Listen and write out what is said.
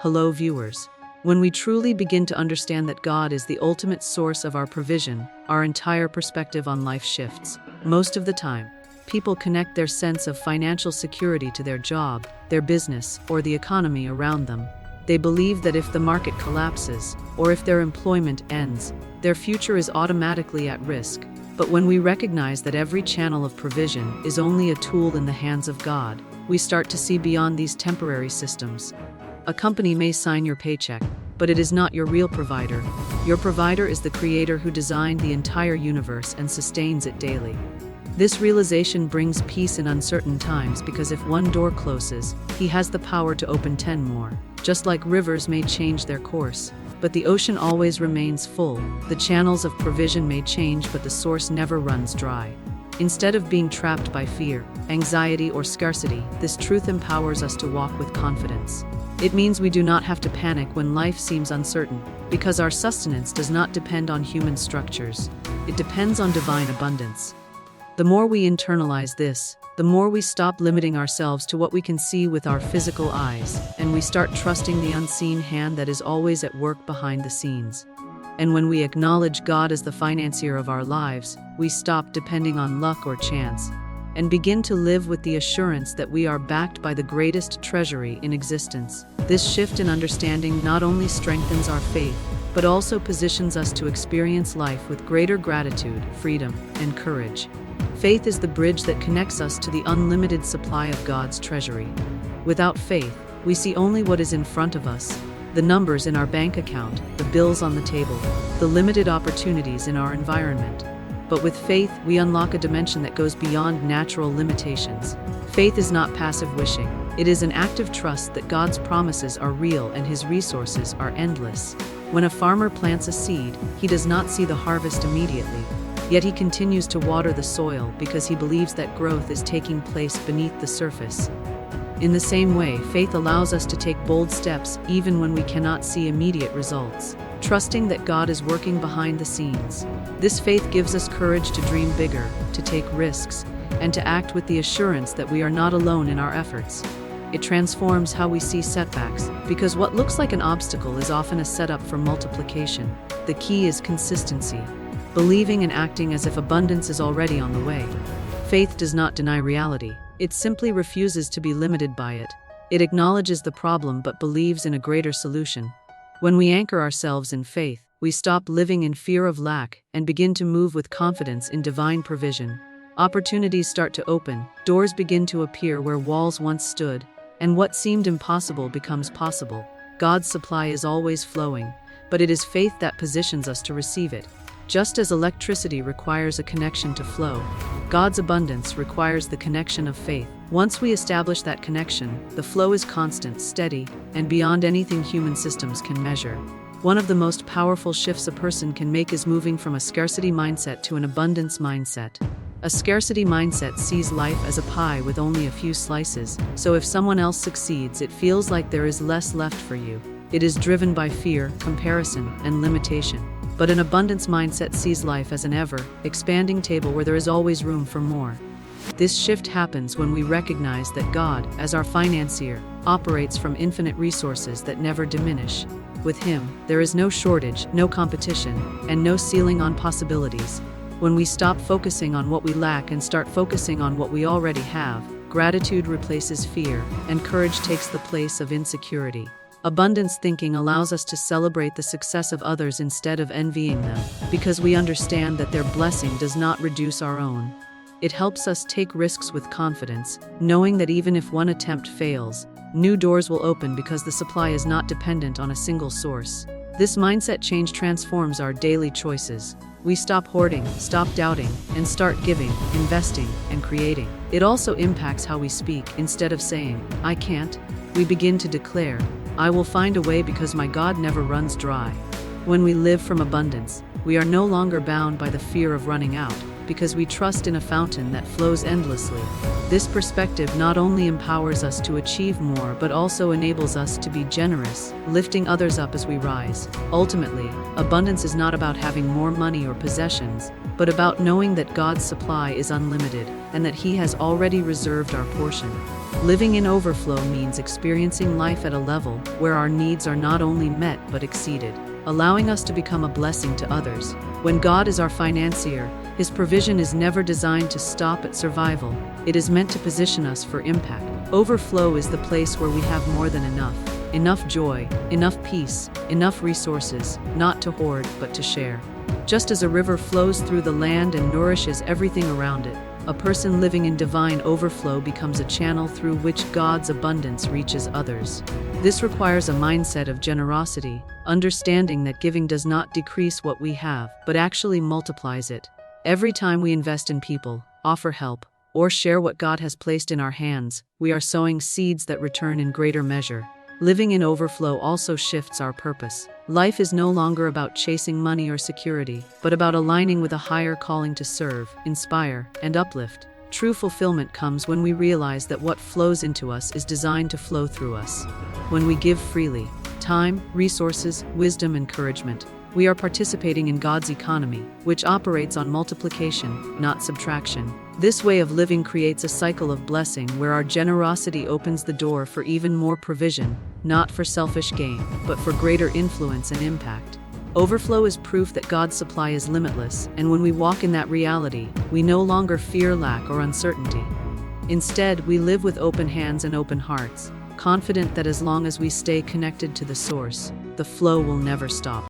Hello, viewers. When we truly begin to understand that God is the ultimate source of our provision, our entire perspective on life shifts. Most of the time, people connect their sense of financial security to their job, their business, or the economy around them. They believe that if the market collapses, or if their employment ends, their future is automatically at risk. But when we recognize that every channel of provision is only a tool in the hands of God, we start to see beyond these temporary systems. A company may sign your paycheck, but it is not your real provider. Your provider is the Creator who designed the entire universe and sustains it daily. This realization brings peace in uncertain times because if one door closes, He has the power to open 10 more. Just like rivers may change their course, but the ocean always remains full. The channels of provision may change, but the source never runs dry. Instead of being trapped by fear, anxiety, or scarcity, this truth empowers us to walk with confidence. It means we do not have to panic when life seems uncertain, because our sustenance does not depend on human structures. It depends on divine abundance. The more we internalize this, the more we stop limiting ourselves to what we can see with our physical eyes, and we start trusting the unseen hand that is always at work behind the scenes. And when we acknowledge God as the financier of our lives, we stop depending on luck or chance, and begin to live with the assurance that we are backed by the greatest treasury in existence. This shift in understanding not only strengthens our faith, but also positions us to experience life with greater gratitude, freedom, and courage. Faith is the bridge that connects us to the unlimited supply of God's treasury. Without faith, we see only what is in front of us, the numbers in our bank account, the bills on the table, the limited opportunities in our environment. But with faith, we unlock a dimension that goes beyond natural limitations. Faith is not passive wishing. It is an active trust that God's promises are real and His resources are endless. When a farmer plants a seed, he does not see the harvest immediately. Yet he continues to water the soil because he believes that growth is taking place beneath the surface. In the same way, faith allows us to take bold steps even when we cannot see immediate results, trusting that God is working behind the scenes. This faith gives us courage to dream bigger, to take risks, and to act with the assurance that we are not alone in our efforts. It transforms how we see setbacks, because what looks like an obstacle is often a setup for multiplication. The key is consistency, believing and acting as if abundance is already on the way. Faith does not deny reality. It simply refuses to be limited by it. It acknowledges the problem but believes in a greater solution. When we anchor ourselves in faith, we stop living in fear of lack and begin to move with confidence in divine provision. Opportunities start to open, doors begin to appear where walls once stood, and what seemed impossible becomes possible. God's supply is always flowing, but it is faith that positions us to receive it. Just as electricity requires a connection to flow, God's abundance requires the connection of faith. Once we establish that connection, the flow is constant, steady, and beyond anything human systems can measure. One of the most powerful shifts a person can make is moving from a scarcity mindset to an abundance mindset. A scarcity mindset sees life as a pie with only a few slices, so if someone else succeeds, it feels like there is less left for you. It is driven by fear, comparison, and limitation. But an abundance mindset sees life as an ever-expanding table where there is always room for more. This shift happens when we recognize that God, as our financier, operates from infinite resources that never diminish. With Him, there is no shortage, no competition, and no ceiling on possibilities. When we stop focusing on what we lack and start focusing on what we already have, gratitude replaces fear, and courage takes the place of insecurity. Abundance thinking allows us to celebrate the success of others instead of envying them, because we understand that their blessing does not reduce our own. It helps us take risks with confidence, knowing that even if one attempt fails, new doors will open because the supply is not dependent on a single source. This mindset change transforms our daily choices. We stop hoarding, stop doubting, and start giving, investing, and creating. It also impacts how we speak. Instead of saying, "I can't," we begin to declare, "I will find a way because my God never runs dry." When we live from abundance, we are no longer bound by the fear of running out, because we trust in a fountain that flows endlessly. This perspective not only empowers us to achieve more but also enables us to be generous, lifting others up as we rise. Ultimately, abundance is not about having more money or possessions, but about knowing that God's supply is unlimited and that He has already reserved our portion. Living in overflow means experiencing life at a level where our needs are not only met but exceeded, allowing us to become a blessing to others. When God is our financier, His provision is never designed to stop at survival. It is meant to position us for impact. Overflow is the place where we have more than enough. Enough joy, enough peace, enough resources, not to hoard but to share. Just as a river flows through the land and nourishes everything around it, a person living in divine overflow becomes a channel through which God's abundance reaches others. This requires a mindset of generosity, understanding that giving does not decrease what we have, but actually multiplies it. Every time we invest in people, offer help, or share what God has placed in our hands, we are sowing seeds that return in greater measure. Living in overflow also shifts our purpose. Life is no longer about chasing money or security, but about aligning with a higher calling to serve, inspire, and uplift. True fulfillment comes when we realize that what flows into us is designed to flow through us. When we give freely, time, resources, wisdom, encouragement, we are participating in God's economy, which operates on multiplication, not subtraction. This way of living creates a cycle of blessing where our generosity opens the door for even more provision, not for selfish gain, but for greater influence and impact. Overflow is proof that God's supply is limitless, and when we walk in that reality, we no longer fear lack or uncertainty. Instead, we live with open hands and open hearts, confident that as long as we stay connected to the source, the flow will never stop.